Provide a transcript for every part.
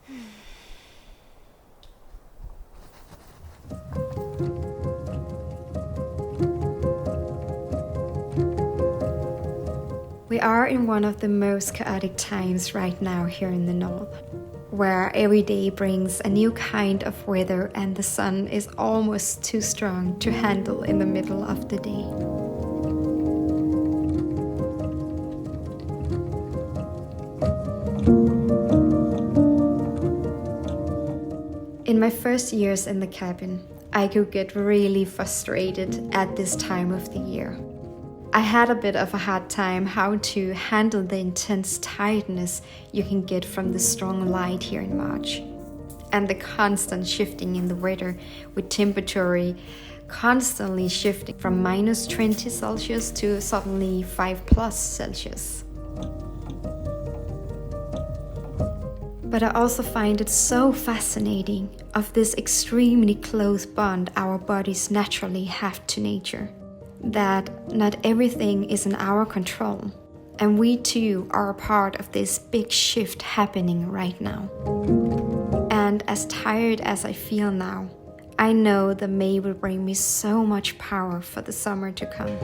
We are in one of the most chaotic times right now here in the north, where every day brings a new kind of weather and the sun is almost too strong to handle in the middle of the day. In my first years in the cabin, I could get really frustrated at this time of the year. I had a bit of a hard time how to handle the intense tiredness you can get from the strong light here in March, and the constant shifting in the weather with temperature constantly shifting from minus 20 Celsius to suddenly 5+ Celsius. But I also find it so fascinating of this extremely close bond our bodies naturally have to nature, that not everything is in our control, and we too are a part of this big shift happening right now. And as tired as I feel now, I know that May will bring me so much power for the summer to come.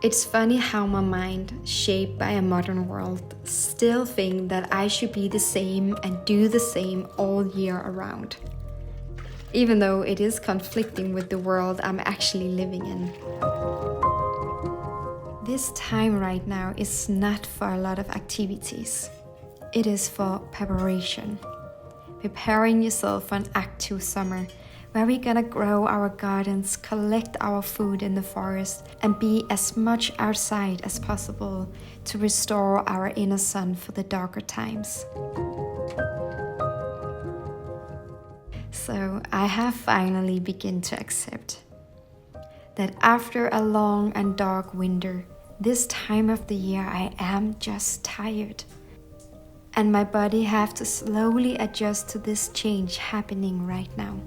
It's funny how my mind, shaped by a modern world, still think that I should be the same and do the same all year around, even though it is conflicting with the world I'm actually living in. This time right now is not for a lot of activities. It is for preparation. Preparing yourself for an active summer, where we're gonna grow our gardens, collect our food in the forest, and be as much outside as possible to restore our inner sun for the darker times. So I have finally begun to accept that after a long and dark winter, this time of the year I am just tired. And my body have to slowly adjust to this change happening right now.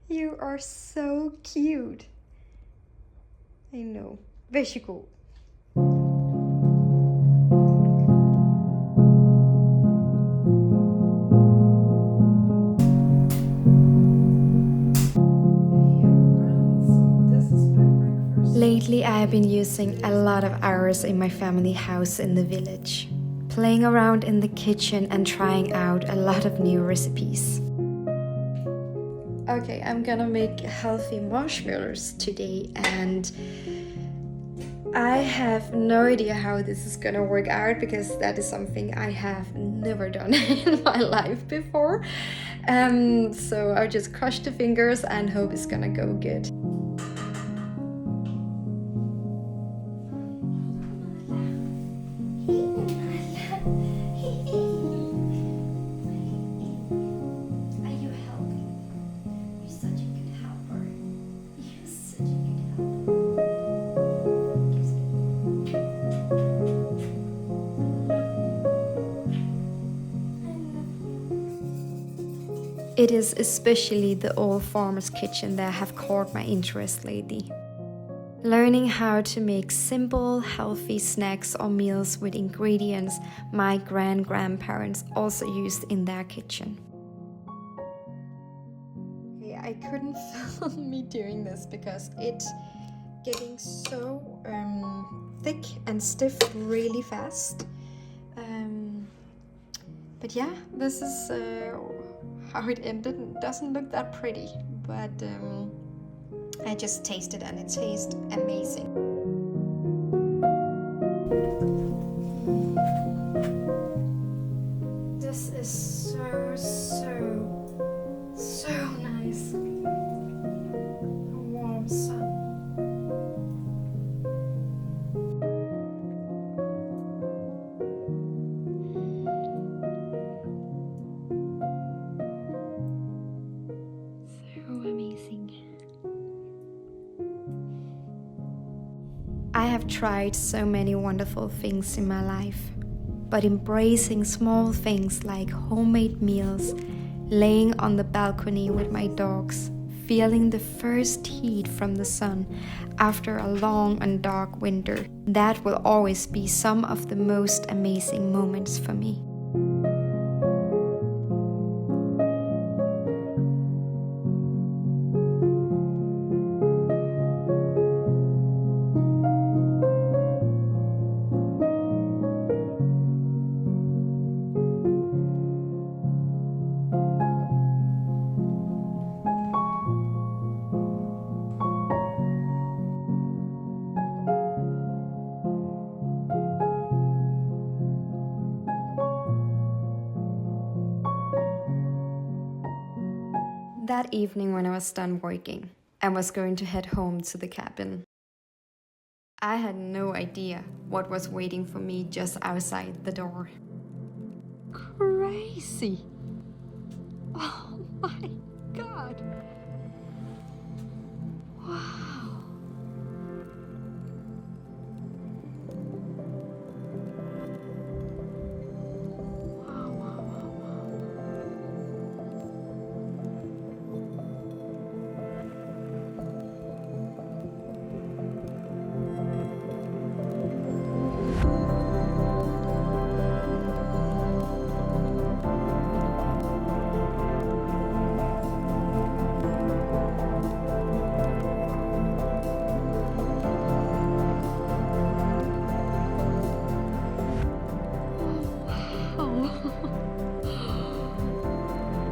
You are so cute. I know. Varsågod. Lately, I have been using a lot of hours in my family house in the village, playing around in the kitchen and trying out a lot of new recipes. Okay, I'm gonna make healthy marshmallows today, and I have no idea how this is gonna work out because that is something I have never done in my life before. So I'll just crush the fingers and hope it's gonna go good. It is especially the old farmer's kitchen that have caught my interest lately. Learning how to make simple, healthy snacks or meals with ingredients my grandparents also used in their kitchen. Okay, I couldn't film me doing this because it's getting so thick and stiff really fast. But yeah, this is how it ended. It doesn't look that pretty, but I just tasted and it tastes amazing. This is so nice. A warm sun. So amazing. I have tried so many wonderful things in my life, but embracing small things like homemade meals, laying on the balcony with my dogs, feeling the first heat from the sun after a long and dark winter, that will always be some of the most amazing moments for me. That evening, when I was done working and was going to head home to the cabin, I had no idea what was waiting for me just outside the door. Crazy! Oh my god! Wow! Wow, wow, wow, wow.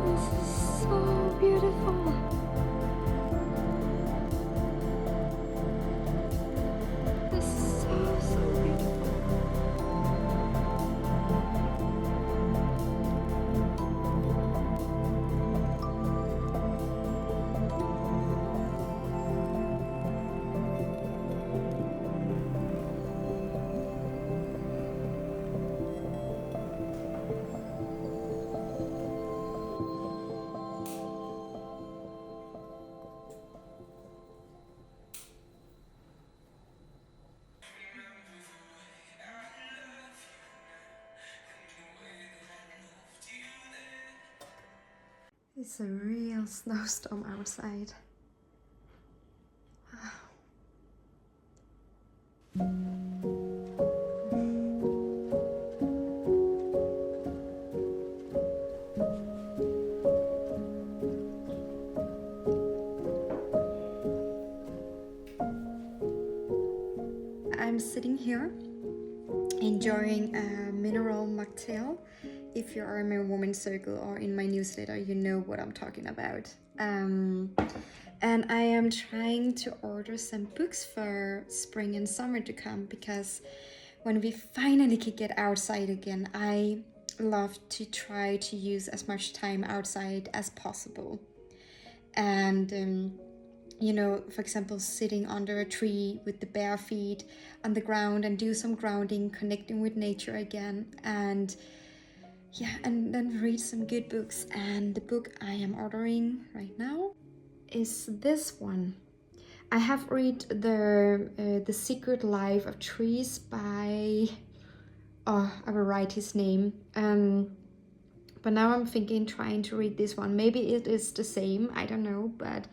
This is so beautiful. This is so beautiful. It's a real snowstorm outside. I'm sitting here enjoying a mineral mocktail. If you are in my women's circle or in my newsletter, you know what I'm talking about. And I am trying to order some books for spring and summer to come, because when we finally could get outside again, I love to try to use as much time outside as possible. And you know, for example, sitting under a tree with the bare feet on the ground and do some grounding, connecting with nature again, and yeah, and then read some good books. And the book I am ordering right now is this one. I have read the Secret Life of Trees by, oh, I will write his name. But now I'm thinking, trying to read this one. Maybe it is the same, I don't know, but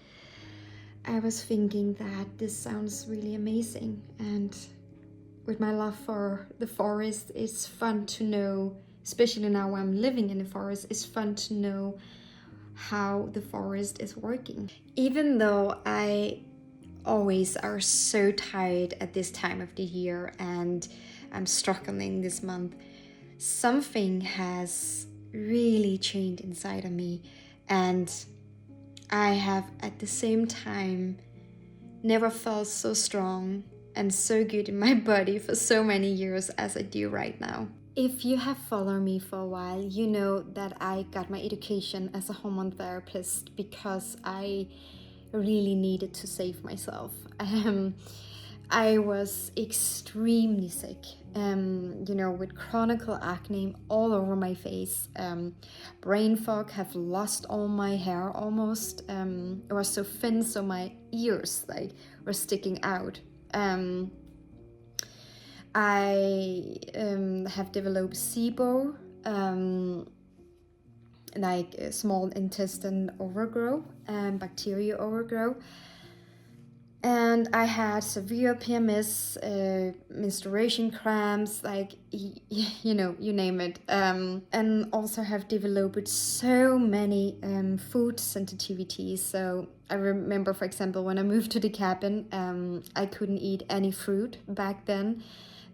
I was thinking that this sounds really amazing, and with my love for the forest, it's fun to know, especially now when I'm living in the forest, it's fun to know how the forest is working. Even though I always are so tired at this time of the year and I'm struggling this month, something has really chained inside of me, and I have at the same time never felt so strong and so good in my body for so many years as I do right now. If you have followed me for a while, you know that I got my education as a hormone therapist because I really needed to save myself. I was extremely sick, with chronic acne all over my face, brain fog, have lost all my hair almost. It was so thin, so my ears were sticking out. I have developed SIBO, small intestine overgrowth, bacteria overgrowth. And I had severe PMS, menstruation cramps, you name it. And also have developed so many food sensitivities. So I remember, for example, when I moved to the cabin, I couldn't eat any fruit back then.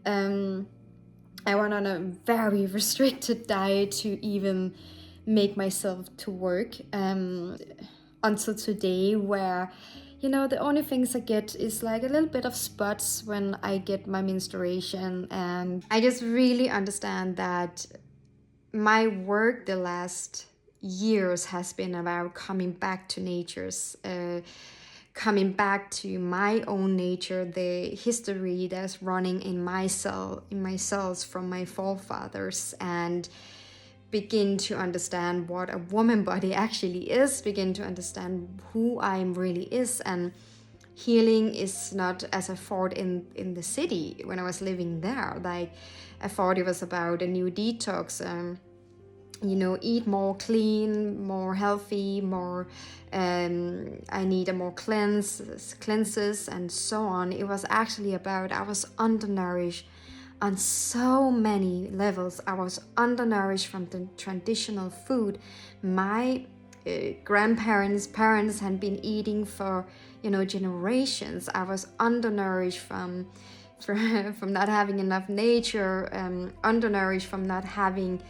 I went on a very restricted diet to even make myself to work, until today, where the only things I get is like a little bit of spots when I get my menstruation. And I just really understand that my work the last years has been about coming back to nature's, coming back to my own nature, the history that's running in my cells from my forefathers, and begin to understand what a woman body actually is, begin to understand who I really is. And healing is not as I thought in the city when I was living there. Like, I thought it was about a new detox, eat more clean, more healthy, more I need a more cleanses and so on. It was actually about I was undernourished on so many levels. I was undernourished from the traditional food my parents had been eating for generations. I was undernourished from not having enough nature, undernourished from not having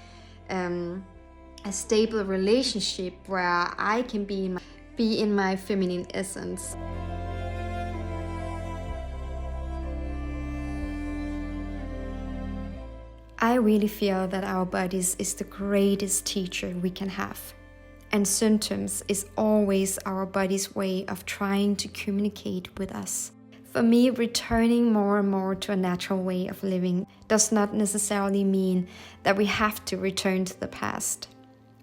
a stable relationship where I can be in my feminine essence. I really feel that our bodies is the greatest teacher we can have. And symptoms is always our body's way of trying to communicate with us. For me, returning more and more to a natural way of living does not necessarily mean that we have to return to the past.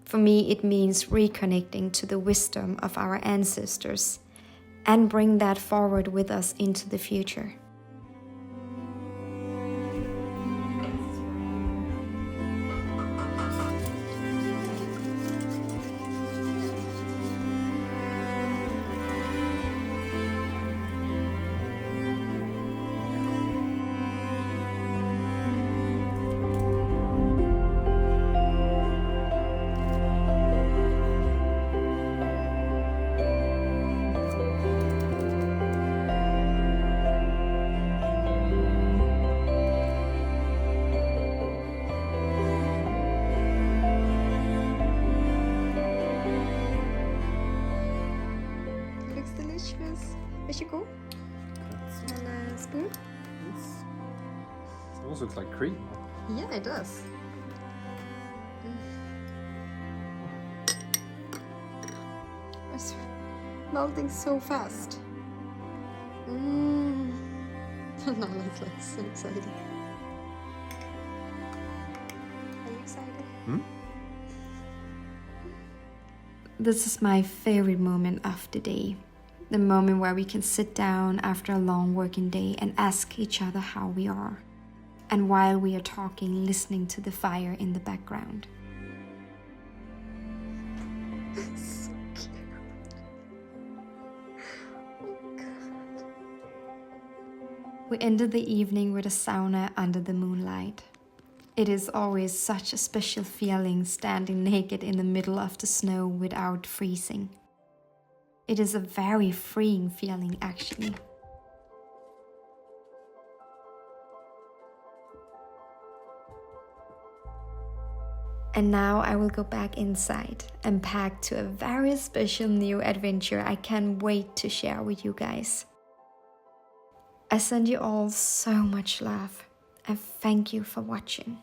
For me, it means reconnecting to the wisdom of our ancestors and bring that forward with us into the future. Varsågod. And a spoon. Yes. It almost looks like cream. Yeah, it does. It's melting so fast. No, like so excited. Are you excited? This is my favorite moment of the day. The moment where we can sit down after a long working day and ask each other how we are. And while we are talking, listening to the fire in the background. So cute. Oh God. We ended the evening with a sauna under the moonlight. It is always such a special feeling standing naked in the middle of the snow without freezing. It is a very freeing feeling, actually. And now I will go back inside and pack to a very special new adventure I can't wait to share with you guys. I send you all so much love and thank you for watching.